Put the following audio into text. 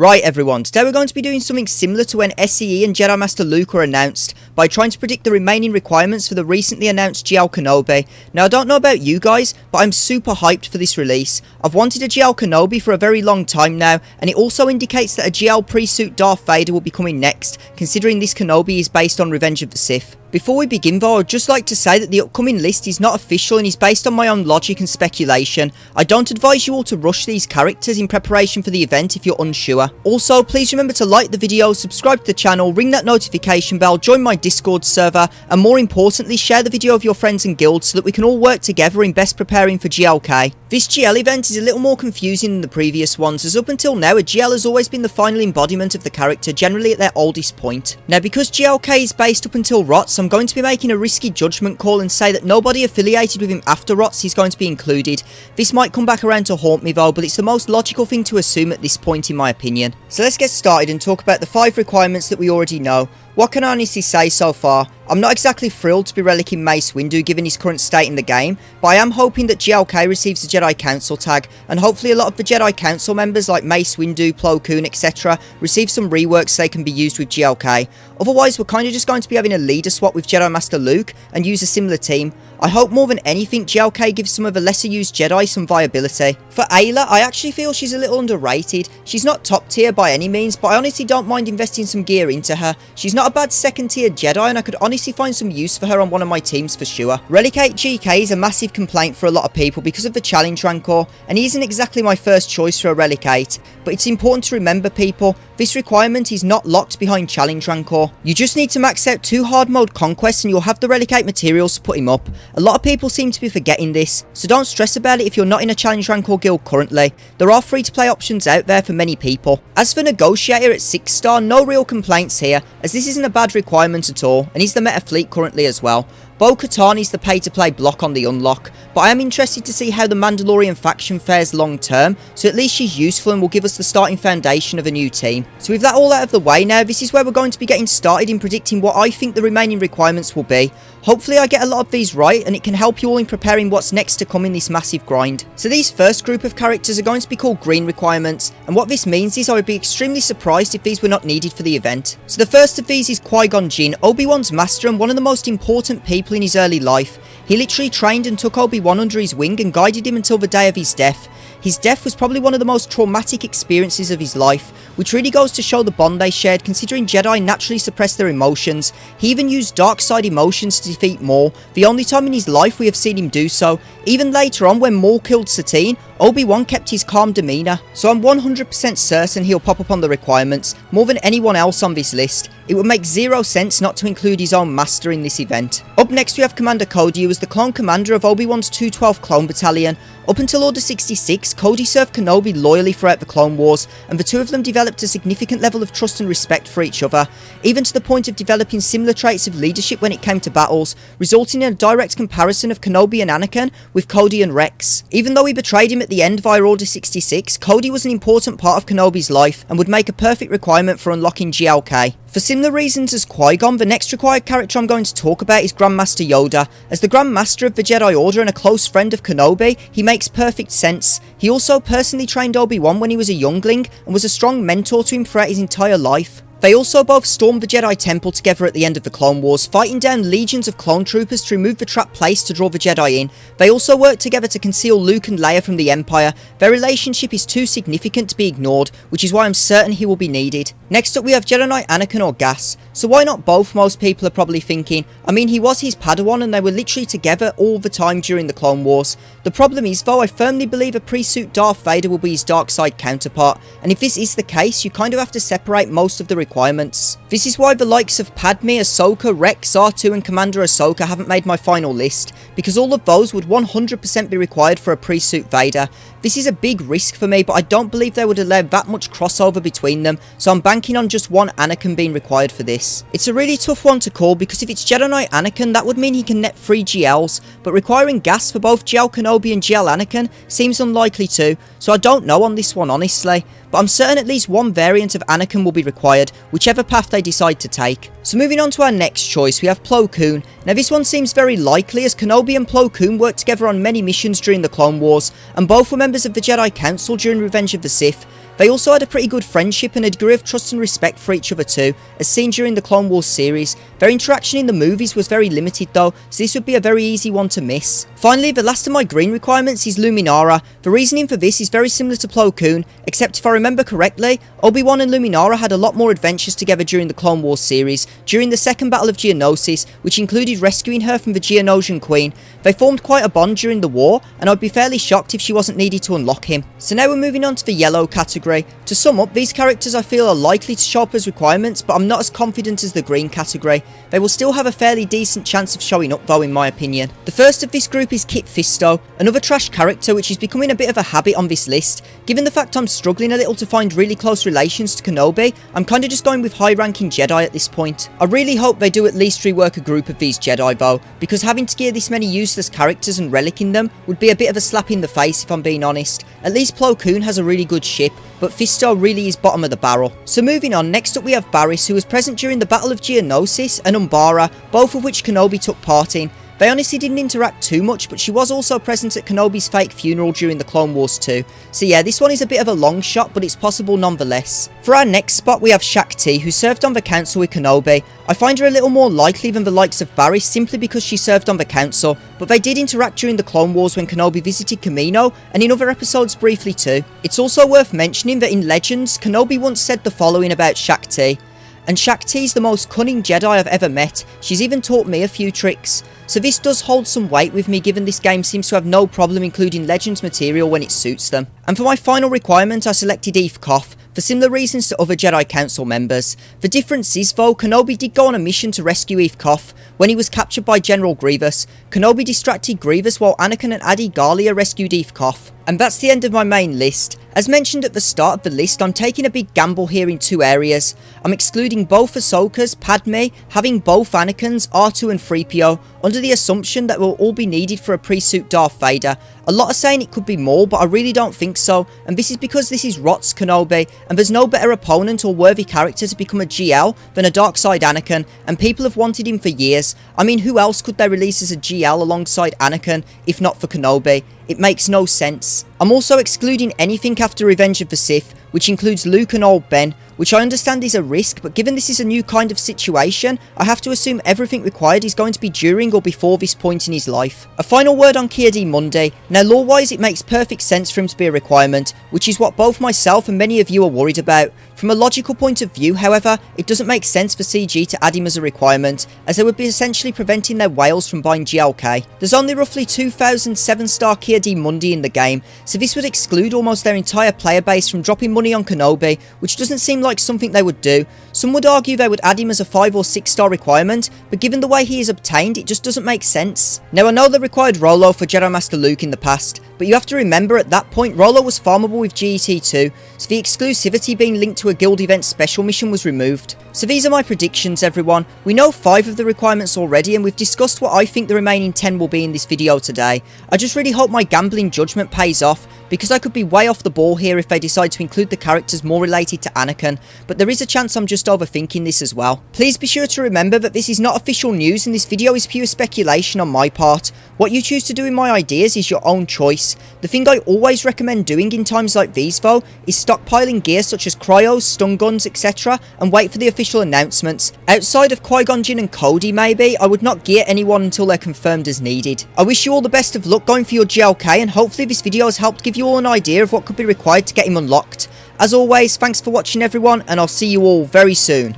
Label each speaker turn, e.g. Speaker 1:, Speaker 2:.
Speaker 1: Right everyone, today we're going to be doing something similar to when SEE and Jedi Master Luke were announced, by trying to predict the remaining requirements for the recently announced GL Kenobi. Now I don't know about you guys, but I'm super hyped for this release. I've wanted a GL Kenobi for a very long time now, and it also indicates that a GL pre-suit Darth Vader will be coming next, considering this Kenobi is based on Revenge of the Sith. Before we begin though, I'd just like to say that the upcoming list is not official and is based on my own logic and speculation. I don't advise you all to rush these characters in preparation for the event if you're unsure. Also, please remember to like the video, subscribe to the channel, ring that notification bell, join my Discord server, and more importantly, share the video with your friends and guilds so that we can all work together in best preparing for GLK. This GL event is a little more confusing than the previous ones, as up until now a GL has always been the final embodiment of the character, generally at their oldest point. Now because GLK is based up until ROTS, I'm going to be making a risky judgment call and say that nobody affiliated with him after ROTS is going to be included. This might come back around to haunt me though, but it's the most logical thing to assume at this point in my opinion. So let's get started and talk about the 5 requirements that we already know. What can I honestly say so far? I'm not exactly thrilled to be relicking Mace Windu given his current state in the game, but I am hoping that GLK receives the Jedi Council tag, and hopefully a lot of the Jedi Council members like Mace Windu, Plo Kun, etc. receive some reworks so they can be used with GLK. Otherwise we're kind of just going to be having a leader swap with Jedi Master Luke and use a similar team. I hope more than anything GLK gives some of the lesser used Jedi some viability. For Ayla, I actually feel she's a little underrated. She's not top tier by any means, but I honestly don't mind investing some gear into her. She's not a bad second tier Jedi and I could honestly find some use for her on one of my teams for sure. Relicate Gk is a massive complaint for a lot of people because of the challenge rancor, and he isn't exactly my first choice for a Relicate, but it's important to remember people, this requirement is not locked behind challenge rancor. You just need to max out 2 hard mode conquests and you'll have the Relicate materials to put him up. A lot of people seem to be forgetting this, so don't stress about it if you're not in a challenge rancor guild currently. There are free to play options out there for many people. As for Negotiator at 6 star, no real complaints here, as this isn't a bad requirement at all, and he's the meta fleet currently as well. Bo-Katan is the pay-to-play block on the unlock, but I am interested to see how the Mandalorian faction fares long term, so at least she's useful and will give us the starting foundation of a new team. So with that all out of the way now, this is where we're going to be getting started in predicting what I think the remaining requirements will be. Hopefully I get a lot of these right and it can help you all in preparing what's next to come in this massive grind. So these first group of characters are going to be called green requirements, and what this means is I would be extremely surprised if these were not needed for the event. So the first of these is Qui-Gon Jinn, Obi-Wan's master and one of the most important people in his early life. He literally trained and took Obi-Wan under his wing and guided him until the day of his death. His death was probably one of the most traumatic experiences of his life, which really goes to show the bond they shared considering Jedi naturally suppress their emotions. He even used dark side emotions to defeat Maul, the only time in his life we have seen him do so. Even later on when Maul killed Satine, Obi-Wan kept his calm demeanour, so I'm 100% certain he'll pop up on the requirements, more than anyone else on this list. It would make zero sense not to include his own master in this event. Up next we have Commander Cody, who was the clone commander of Obi-Wan's 212 Clone Battalion. Up until Order 66, Cody served Kenobi loyally throughout the Clone Wars, and the two of them developed a significant level of trust and respect for each other, even to the point of developing similar traits of leadership when it came to battles, resulting in a direct comparison of Kenobi and Anakin with Cody and Rex. Even though he betrayed him at the end via Order 66, Cody was an important part of Kenobi's life and would make a perfect requirement for unlocking GLK. For similar reasons as Qui-Gon, the next required character I'm going to talk about is Grandmaster Yoda. As the Grandmaster of the Jedi Order and a close friend of Kenobi, he makes perfect sense. He also personally trained Obi-Wan when he was a youngling and was a strong mentor to him throughout his entire life. They also both stormed the Jedi Temple together at the end of the Clone Wars, fighting down legions of clone troopers to remove the trap placed to draw the Jedi in. They also worked together to conceal Luke and Leia from the Empire. Their relationship is too significant to be ignored, which is why I'm certain he will be needed. Next up we have Jedi Knight Anakin or Gas. So why not both, most people are probably thinking. I mean, he was his Padawan and they were literally together all the time during the Clone Wars. The problem is though, I firmly believe a pre-suit Darth Vader will be his dark side counterpart, and if this is the case, you kind of have to separate most of the requirements. This is why the likes of Padme, Ahsoka, Rex, R2 and Commander Ahsoka haven't made my final list, because all of those would 100% be required for a pre-suit Vader. This is a big risk for me, but I don't believe they would allow that much crossover between them, so I'm banking on just one Anakin being required for this. It's a really tough one to call, because if it's Jedi Knight Anakin, that would mean he can net 3 GLs, but requiring gas for both GL Kenobi and GL Anakin seems unlikely too, so I don't know on this one honestly. But I'm certain at least one variant of Anakin will be required, whichever path they decide to take. So moving on to our next choice, we have Plo Kun. Now this one seems very likely as Kenobi and Plo Kun worked together on many missions during the Clone Wars, and both were members of the Jedi Council during Revenge of the Sith. They also had a pretty good friendship and a degree of trust and respect for each other too, as seen during the Clone Wars series. Their interaction in the movies was very limited though, so this would be a very easy one to miss. Finally, the last of my green requirements is Luminara. The reasoning for this is very similar to Plo Kun, except if I remember correctly, Obi-Wan and Luminara had a lot more adventures together during the Clone Wars series, during the second Battle of Geonosis, which included rescuing her from the Geonosian Queen. They formed quite a bond during the war, and I'd be fairly shocked if she wasn't needed to unlock him. So now we're moving on to the yellow category. To sum up, these characters I feel are likely to show up as requirements, but I'm not as confident as the green category. They will still have a fairly decent chance of showing up though, in my opinion. The first of this group is Kit Fisto, another trash character which is becoming a bit of a habit on this list. Given the fact I'm struggling a little to find really close relations to Kenobi, I'm kinda just going with high ranking Jedi at this point. I really hope they do at least rework a group of these Jedi though, because having to gear this many useless characters and relicking them would be a bit of a slap in the face if I'm being honest. At least Plo Kun has a really good ship, but Fisto really is bottom of the barrel. So moving on, next up we have Barris, who was present during the Battle of Geonosis and Umbara, both of which Kenobi took part in. They honestly didn't interact too much, but she was also present at Kenobi's fake funeral during the Clone Wars too. So yeah, this one is a bit of a long shot, but it's possible nonetheless. For our next spot, we have Shakti, who served on the council with Kenobi. I find her a little more likely than the likes of Barris simply because she served on the council, but they did interact during the Clone Wars when Kenobi visited Kamino, and in other episodes briefly too. It's also worth mentioning that in Legends, Kenobi once said the following about Shakti: "And Shakti's the most cunning Jedi I've ever met. She's even taught me a few tricks." So this does hold some weight with me, given this game seems to have no problem including Legends material when it suits them. And for my final requirement, I selected Eve Koth, for similar reasons to other Jedi Council members. The difference is though, Kenobi did go on a mission to rescue Eve Koth. When he was captured by General Grievous, Kenobi distracted Grievous while Anakin and Adi Gallia rescued Eve Koth. And that's the end of my main list. As mentioned at the start of the list, I'm taking a big gamble here in two areas. I'm excluding both Ahsoka's, Padme, having both Anakin's, R2 and 3PO, under the assumption that will all be needed for a pre-suit Darth Vader. A lot are saying it could be more, but I really don't think so, and this is because this is Rot's Kenobi, and there's no better opponent or worthy character to become a GL than a dark side Anakin, and people have wanted him for years. I mean, who else could they release as a GL alongside Anakin, if not for Kenobi? It makes no sense. I'm also excluding anything after Revenge of the Sith, which includes Luke and Old Ben, which I understand is a risk, but given this is a new kind of situation, I have to assume everything required is going to be during or before this point in his life. A final word on Ki-Adi-Mundi. Now lore wise it makes perfect sense for him to be a requirement, which is what both myself and many of you are worried about. From a logical point of view, however, it doesn't make sense for CG to add him as a requirement, as they would be essentially preventing their whales from buying GLK. There's only roughly 2,000 7-star Ki-Adi-Mundi in the game, so this would exclude almost their entire player base from dropping money on Kenobi, which doesn't seem like something they would do. Some would argue they would add him as a 5 or 6 star requirement, but given the way he is obtained, it just doesn't make sense. Now I know they required Rolo for Jedi Master Luke in the past, but you have to remember at that point Rolo was farmable with GET2, so the exclusivity being linked to a guild event special mission was removed. So these are my predictions everyone. We know 5 of the requirements already, and we've discussed what I think the remaining 10 will be in this video today. I just really hope my gambling judgment pays off, because I could be way off the ball here if they decide to include the characters more related to Anakin, but there is a chance I'm just overthinking this as well. Please be sure to remember that this is not official news and this video is pure speculation on my part. What you choose to do in my ideas is your own choice. The thing I always recommend doing in times like these though, is stockpiling gear such as cryos, stun guns, etc. and wait for the official announcements. Outside of Qui-Gon Jinn and Cody maybe, I would not gear anyone until they're confirmed as needed. I wish you all the best of luck going for your GLK, and hopefully this video has helped give you all an idea of what could be required to get him unlocked. As always, thanks for watching everyone, and I'll see you all very soon.